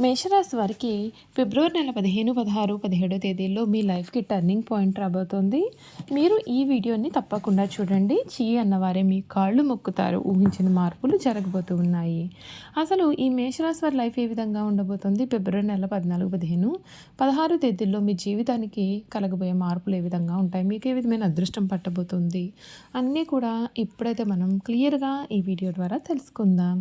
మేషరాశి వారికి ఫిబ్రవరి నెల 15, 16, 17 తేదీల్లో మీ లైఫ్‌కి టర్నింగ్ పాయింట్ రాబోతోంది. మీరు ఈ వీడియోని తప్పకుండా చూడండి. అన్నవారే మీ కాళ్ళు మొక్కుతారు. ఊహించిన మార్పులు జరగబోతూ ఉన్నాయి. అసలు ఈ మేషరాశి వారి లైఫ్ ఏ విధంగా ఉండబోతుంది? ఫిబ్రవరి నెల 14, 15, 16 తేదీల్లో మీ జీవితానికి కలగబోయే మార్పులు ఏ విధంగా ఉంటాయి? మీకు ఏ విధమైన అదృష్టం పట్టబోతుంది? అన్నీ కూడా ఇప్పుడైతే మనం క్లియర్‌గా ఈ వీడియో ద్వారా తెలుసుకుందాం.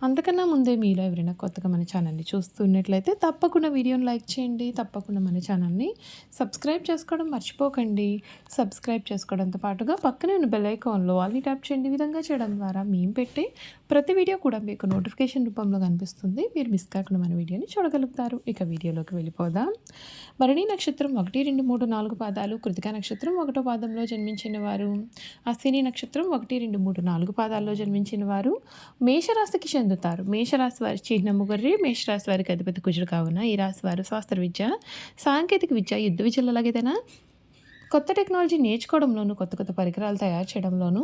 అంతకన్నా ముందే మీలో ఎవరైనా కొత్తగా మన ఛానల్ని చూస్తున్నట్లయితే తప్పకుండా వీడియోని లైక్ చేయండి. తప్పకుండా మన ఛానల్ని సబ్స్క్రైబ్ చేసుకోవడం మర్చిపోకండి. సబ్స్క్రైబ్ చేసుకోవడంతో పాటుగా పక్కనే ఉన్న బెల్ ఐకాన్లో ఆల్ని ట్యాప్ చేయండి. ఈ విధంగా చేయడం ద్వారా మేము పెట్టే ప్రతి వీడియో కూడా మీకు నోటిఫికేషన్ రూపంలో కనిపిస్తుంది. మీరు మిస్ కాకుండా మన వీడియోని చూడగలుగుతారు. ఇక వీడియోలోకి వెళ్ళిపోదాం. భరణి నక్షత్రం 1, 2, 3, 4 పాదాలు, కృతికా నక్షత్రం 1వ పాదంలో జన్మించిన వారు, అశ్విని నక్షత్రం 1, 2, 3, 4 పాదాల్లో జన్మించిన వారు మేషరాశికి చెందుతారు. మేషరాశి వారి చిహ్నము గొర్రె. మేషరాశి వారికి అధిపతి కుజుడు కావున ఈ రాశి వారు శాస్త్ర విద్య, సాంకేతిక విద్య, యుద్ధ విద్యలు అలాగేదైనా కొత్త టెక్నాలజీ నేర్చుకోవడంలోనూ, కొత్త కొత్త పరికరాలు తయారు చేయడంలోనూ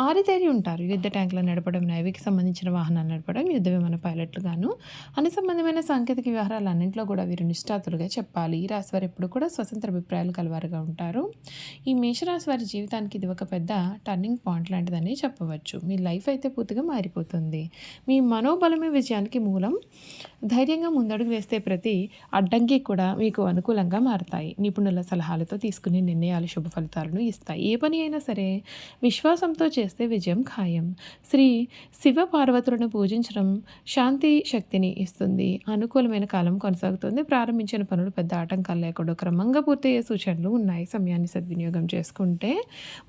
ఆరితేరి ఉంటారు. యుద్ధ ట్యాంకులు నడపడం, నేవీకి సంబంధించిన వాహనాలు నడపడం, యుద్ధ విమాన పైలట్లుగాను అన్ని సంబంధమైన సాంకేతిక వ్యవహారాలన్నింటిలో కూడా వీరు నిష్ఠాతులుగా చెప్పాలి. ఈ రాశి వారు ఎప్పుడు కూడా స్వతంత్ర అభిప్రాయాలు కలవారుగా ఉంటారు. ఈ మేషరాశి వారి జీవితానికి ఇది ఒక పెద్ద టర్నింగ్ పాయింట్ లాంటిదని చెప్పవచ్చు. మీ లైఫ్ అయితే పూర్తిగా మారిపోతుంది. మీ మనోబలమే విజయానికి మూలం. ధైర్యంగా ముందడుగు వేస్తే ప్రతి అడ్డంకి కూడా మీకు అనుకూలంగా మారతాయి. నిపుణుల సలహాలతో తీసుకునే నిర్ణయాలు శుభ ఫలితాలను ఇస్తాయి. ఏ పని అయినా సరే విశ్వాసంతో చేస్తే విజయం ఖాయం. శ్రీ శివ పార్వతులను పూజించడం శాంతి శక్తిని ఇస్తుంది. అనుకూలమైన కాలం కొనసాగుతుంది. ప్రారంభించిన పనులు పెద్ద ఆటంకాలు లేకుండా క్రమంగా పూర్తయ్యే సూచనలు ఉన్నాయి. సమయాన్ని సద్వినియోగం చేసుకుంటే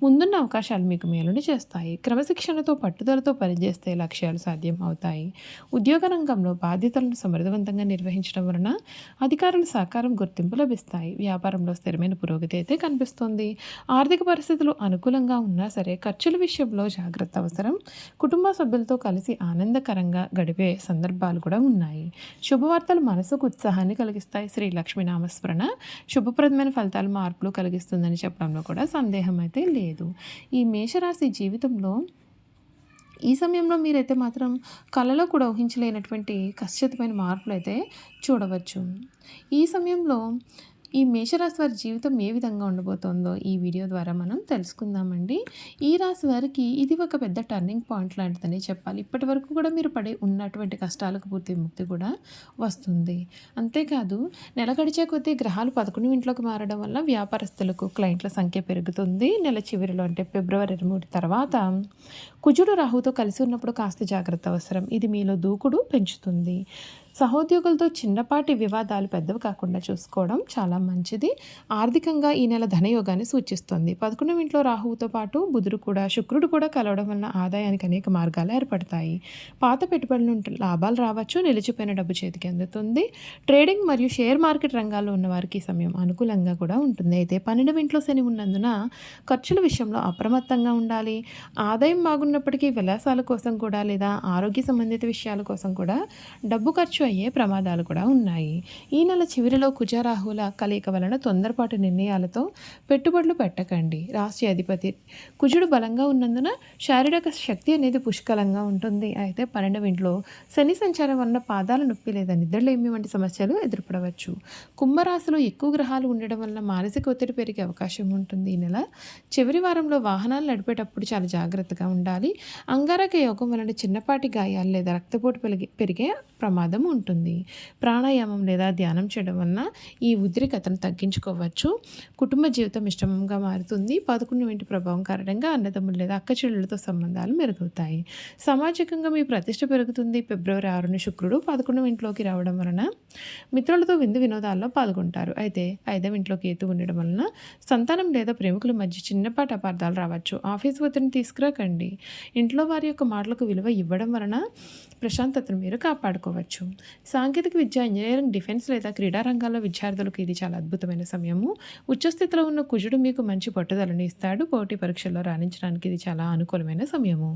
ముందున్న అవకాశాలు మీకు మేలుని చేస్తాయి. క్రమశిక్షణతో పట్టుదలతో పనిచేస్తే లక్ష్యాలు సాధ్యం అవుతాయి. ఉద్యోగ రంగంలో బాధ్యతలను సమర్థవంతంగా నిర్వహించడం వలన అధికారుల సహకారం, గుర్తింపు లభిస్తాయి. వ్యాపారంలో స్థిరమైన పురోగతి అయితే కనిపిస్తుంది. ఆర్థిక పరిస్థితులు అనుకూలంగా ఉన్నా సరే ఖర్చుల విషయంలో జాగ్రత్త అవసరం. కుటుంబ సభ్యులతో కలిసి ఆనందకరంగా గడిపే సందర్భాలు కూడా ఉన్నాయి. శుభవార్తలు మనసుకు ఉత్సాహాన్ని కలిగిస్తాయి. శ్రీ లక్ష్మీ నామస్మరణ శుభప్రదమైన ఫలితాలు, మార్పులు కలిగిస్తుందని చెప్పడంలో కూడా సందేహం అయితే లేదు. ఈ మేషరాశి జీవితంలో ఈ సమయంలో మీరైతే మాత్రం కళలో కూడా ఊహించలేనటువంటి కష్టతమైన మార్పులు అయితే చూడవచ్చు. ఈ సమయంలో ఈ మేషరాశి వారి జీవితం ఏ విధంగా ఉండబోతోందో ఈ వీడియో ద్వారా మనం తెలుసుకుందామండి. ఈ రాశి వారికి ఇది ఒక పెద్ద టర్నింగ్ పాయింట్ లాంటిదని చెప్పాలి. ఇప్పటి వరకు కూడా మీరు పడే ఉన్నటువంటి కష్టాలకు పూర్తి విముక్తి కూడా వస్తుంది. అంతేకాదు నెల గడిచే కొద్దీ గ్రహాలు 11 ఇంట్లోకి మారడం వల్ల వ్యాపారస్తులకు క్లయింట్ల సంఖ్య పెరుగుతుంది. నెల చివరిలో అంటే ఫిబ్రవరి 23 తర్వాత కుజుడు రాహుతో కలిసి ఉన్నప్పుడు కాస్త జాగ్రత్త అవసరం. ఇది మీలో దూకుడు పెంచుతుంది. సహోద్యోగులతో చిన్నపాటి వివాదాలు పెద్దవి కాకుండా చూసుకోవడం చాలా మంచిది. ఆర్థికంగా ఈ నెల ధనయోగాన్ని సూచిస్తుంది. 11వ ఇంట్లో రాహువుతో పాటు బుధుడు కూడా, శుక్రుడు కూడా కలవడం వలన ఆదాయానికి అనేక మార్గాలు ఏర్పడతాయి. పాత పెట్టుబడుల నుండి లాభాలు రావచ్చు. నిలిచిపోయిన డబ్బు చేతికి అందుతుంది. ట్రేడింగ్ మరియు షేర్ మార్కెట్ రంగాల్లో ఉన్న వారికి ఈ సమయం అనుకూలంగా కూడా ఉంటుంది. అయితే 12వ ఇంట్లో శని ఉన్నందున ఖర్చుల విషయంలో అప్రమత్తంగా ఉండాలి. ఆదాయం బాగున్నప్పటికీ విలాసాల కోసం కూడా లేదా ఆరోగ్య సంబంధిత విషయాల కోసం కూడా డబ్బు ఖర్చు అయ్యే ప్రమాదాలు కూడా ఉన్నాయి. ఈ నెల చివరిలో కుజరాహుల కలయిక వలన తొందరపాటు నిర్ణయాలతో పెట్టుబడులు పెట్టకండి. రాశి అధిపతి కుజుడు బలంగా ఉన్నందున శారీరక శక్తి అనేది పుష్కలంగా ఉంటుంది. అయితే 12వ ఇంట్లో శని సంచారం వలన పాదాల నొప్పి లేదా నిద్రలేమి వంటి సమస్యలు ఎదురుపడవచ్చు. కుంభరాశిలో ఎక్కువ గ్రహాలు ఉండడం వలన మానసిక ఒత్తిడి పెరిగే అవకాశం ఉంటుంది. ఈ నెల చివరి వారంలో వాహనాలు నడిపేటప్పుడు చాలా జాగ్రత్తగా ఉండాలి. అంగారక యోగం వలన చిన్నపాటి గాయాలు లేదా రక్తపోటు పెరిగే ప్రమాదం ఉంటుంది. ప్రాణాయామం లేదా ధ్యానం చేయడం వలన ఈ ఉద్రిక్తతను తగ్గించుకోవచ్చు. కుటుంబ జీవితం ఇష్టంగా మారుతుంది. 11 ఇంటి ప్రభావం కారణంగా అన్నదమ్ములు లేదా అక్క చెల్లెలతో సంబంధాలు మెరుగుతాయి. సామాజికంగా మీ ప్రతిష్ట పెరుగుతుంది. ఫిబ్రవరి 6న శుక్రుడు 11వ ఇంట్లోకి రావడం వలన మిత్రులతో విందు వినోదాల్లో పాల్గొంటారు. అయితే 5వ ఇంట్లో కేతు ఉండడం వలన సంతానం లేదా ప్రేమికుల మధ్య చిన్నపాటి అపార్థాలు రావచ్చు. ఆఫీస్ ఒత్తిడిని తీసుకురాకండి. ఇంట్లో వారి యొక్క మాటలకు విలువ ఇవ్వడం వలన ప్రశాంతతను మీరు కాపాడుకోవచ్చు. సాంకేతిక విద్య, ఇంజనీరింగ్, డిఫెన్స్ లేదా క్రీడా రంగాల్లో విద్యార్థులకు ఇది చాలా అద్భుతమైన సమయము. ఉచ్చస్థితిలో ఉన్న కుజుడు మీకు మంచి పట్టుదలను ఇస్తాడు. పోటీ పరీక్షల్లో రాణించడానికి ఇది చాలా అనుకూలమైన సమయము.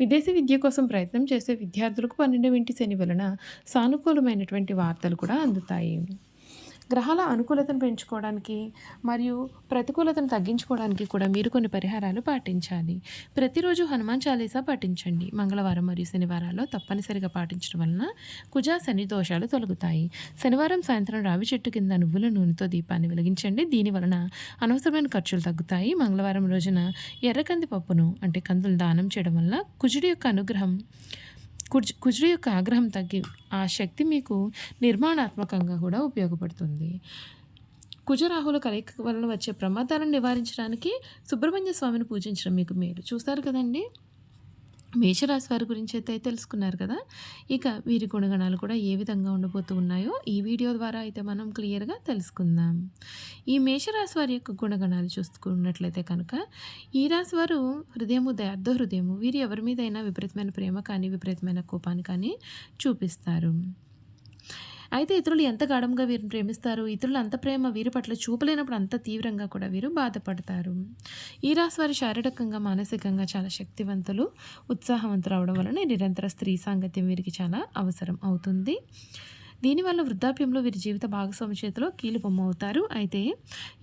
విదేశీ విద్య కోసం ప్రయత్నం చేసే విద్యార్థులకు 12వ ఇంటి శని వలన సానుకూలమైనటువంటి వార్తలు కూడా అందుతాయి. గ్రహాల అనుకూలతను పెంచుకోవడానికి మరియు ప్రతికూలతను తగ్గించుకోవడానికి కూడా మీరు కొన్ని పరిహారాలు పాటించాలి. ప్రతిరోజు హనుమాన్ చాలీసా పఠించండి. మంగళవారం మరియు శనివారాల్లో తప్పనిసరిగా పాటించడం వలన కుజ శని దోషాలు తొలగుతాయి. శనివారం సాయంత్రం రావి చెట్టు కింద నువ్వుల నూనెతో దీపాన్ని వెలిగించండి. దీని వలన అనవసరమైన ఖర్చులు తగ్గుతాయి. మంగళవారం రోజున ఎర్రకంది పప్పును అంటే కందులు దానం చేయడం వల్ల కుజుడి యొక్క అనుగ్రహం కుజుడి యొక్క ఆగ్రహం తగ్గి ఆ శక్తి మీకు నిర్మాణాత్మకంగా కూడా ఉపయోగపడుతుంది. కుజరాహుల కలయిక వలన వచ్చే ప్రమాదాలను నివారించడానికి సుబ్రహ్మణ్య స్వామిని పూజించడం మీకు మేలు. చూస్తారు కదండి, మేషరాశి వారి గురించి అయితే తెలుసుకున్నారు కదా. ఇక వీరి గుణగణాలు కూడా ఏ విధంగా ఉండబోతూ ఉన్నాయో ఈ వీడియో ద్వారా అయితే మనం క్లియర్గా తెలుసుకుందాం. ఈ మేషరాశి వారి యొక్క గుణగణాలు చూసుకున్నట్లయితే కనుక ఈ రాశి వారు హృదయము దయార్థ హృదయము. వీరు ఎవరి మీదైనా విపరీతమైన ప్రేమ కానీ విపరీతమైన కోపాన్ని కానీ చూపిస్తారు. అయితే ఇతరులు ఎంత గాఢంగా వీరిని ప్రేమిస్తారు, ఇతరులు అంత ప్రేమ వీరి పట్ల చూపలేనప్పుడు అంత తీవ్రంగా కూడా వీరు బాధపడతారు. ఈ రాశి వారి శారీరకంగా మానసికంగా చాలా శక్తివంతులు, ఉత్సాహవంతులు అవడం వలన నిరంతర స్త్రీ సాంగత్యం వీరికి చాలా అవసరం అవుతుంది. దీనివల్ల వృద్ధాప్యంలో వీరి జీవిత భాగస్వామి చేతిలో కీలుబొమ్మ అవుతారు. అయితే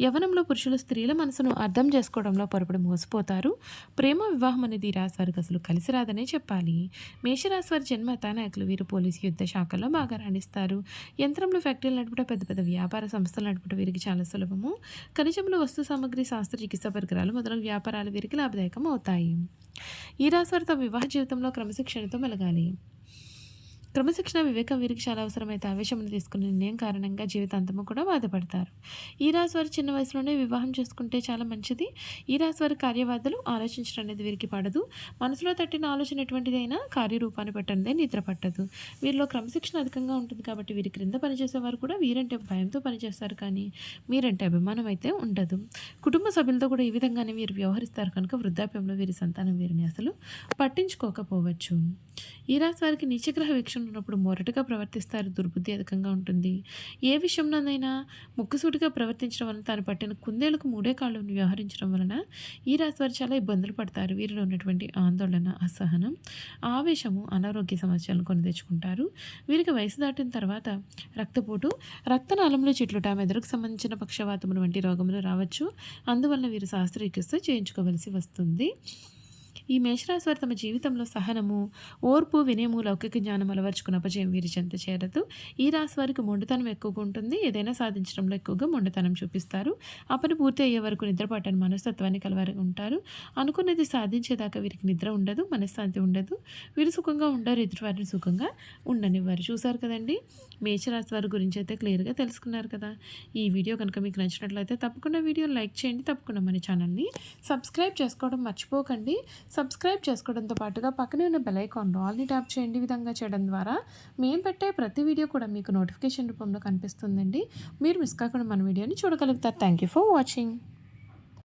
యవ్వనంలో పురుషులు స్త్రీల మనసును అర్థం చేసుకోవడంలో పొరపడి మోసపోతారు. ప్రేమ వివాహం అనేది ఈ రాశి వారికి అసలు కలిసి రాదనే చెప్పాలి. మేషరాశి వారి జన్మత నాయకులు వీరు పోలీసు యుద్ధ శాఖల్లో బాగా రాణిస్తారు. యంత్రంలో ఫ్యాక్టరీలు నడుపుట, పెద్ద పెద్ద వ్యాపార సంస్థలు నడుపుట వీరికి చాలా సులభము. ఖనిజంలో వస్తు సామగ్రి, శాస్త్ర చికిత్సా పరికరాలు మొదలగు వ్యాపారాలు వీరికి లాభదాయకం అవుతాయి. ఈ రాశి వారి తమ వివాహ జీవితంలో క్రమశిక్షణతో మెలగాలి. క్రమశిక్షణ వివేకం వీరికి చాలా అవసరమైతే ఆవేశంలో తీసుకునే నిర్ణయం కారణంగా జీవితాంతము కూడా బాధపడతారు. ఈ రాశి వారు చిన్న వయసులోనే వివాహం చేసుకుంటే చాలా మంచిది. ఈ రాశి వారి కార్యవాదులు ఆలోచించడం అనేది వీరికి పడదు. మనసులో తట్టిన ఆలోచన ఎటువంటిదైనా కార్యరూపాన్ని పెట్టనిదే నిద్ర పట్టదు. వీరిలో క్రమశిక్షణ అధికంగా ఉంటుంది కాబట్టి వీరి క్రింద పనిచేసేవారు కూడా వీరంటే భయంతో పనిచేస్తారు, కానీ మీరంటే అభిమానం అయితే ఉండదు. కుటుంబ సభ్యులతో కూడా ఈ విధంగానే వీరు వ్యవహరిస్తారు కనుక వృద్ధాప్యంలో వీరి సంతానం వీరిని అసలు పట్టించుకోకపోవచ్చు. ఈ రాశి వారికి నీచగ్రహ వీక్షణ ఉన్నప్పుడు మొరటుగా ప్రవర్తిస్తారు. దుర్బుద్ధి అధికంగా ఉంటుంది. ఏ విషయంలోనైనా ముక్కుసూటిగా ప్రవర్తించడం వలన తాను పట్టిన కుందేలకు మూడే కాళ్ళు వ్యవహరించడం వలన ఈ రాశి వారు చాలా ఇబ్బందులు పడతారు. వీరిలో ఉన్నటువంటి ఆందోళన, అసహనం, ఆవేశము అనారోగ్య సమస్యలను కొని తెచ్చుకుంటారు. వీరికి వయసు దాటిన తర్వాత రక్తపోటు, రక్తనాళంలో చిట్లుట, మెదడుకు సంబంధించిన పక్షవాతములు వంటి రోగములు రావచ్చు. అందువలన వీరు శాస్త్రచికిత్స చేయించుకోవలసి వస్తుంది. ఈ మేషరాశి వారు తమ జీవితంలో సహనము, ఓర్పు, వినయము, లౌకిక జ్ఞానం అలవర్చుకున్న అపజయం వీరి చెంత చేరదు. ఈ రాశి వారికి మొండితనం ఎక్కువగా ఉంటుంది. ఏదైనా సాధించడంలో ఎక్కువగా మొండితనం చూపిస్తారు. ఆ పని పూర్తి అయ్యే వరకు నిద్రపట్టని మనస్తత్వాన్ని కలవారి ఉంటారు. అనుకున్నది సాధించేదాకా వీరికి నిద్ర ఉండదు, మనశ్శాంతి ఉండదు. వీరు సుఖంగా ఉండరు, ఎదుటివారిని సుఖంగా ఉండనివ్వరు. చూసారు కదండి, మేషరాశి వారి గురించి అయితే క్లియర్గా తెలుసుకున్నారు కదా. ఈ వీడియో కనుక మీకు నచ్చినట్లయితే తప్పకుండా వీడియోని లైక్ చేయండి. తప్పకుండా మన ఛానల్ని సబ్స్క్రైబ్ చేసుకోవడం మర్చిపోకండి. సబ్స్క్రైబ్ చేసుకోవడంతో పాటుగా పక్కనే ఉన్న బెల్ ఐకాన్లో ఆల్ని ట్యాప్ చేయండి. ఈ విధంగా చేయడం ద్వారా మేము పెట్టే ప్రతి వీడియో కూడా మీకు నోటిఫికేషన్ రూపంలో కనిపిస్తుందండి. మీరు మిస్ కాకుండా మన వీడియోని చూడగలుగుతారు. Thank you for watching.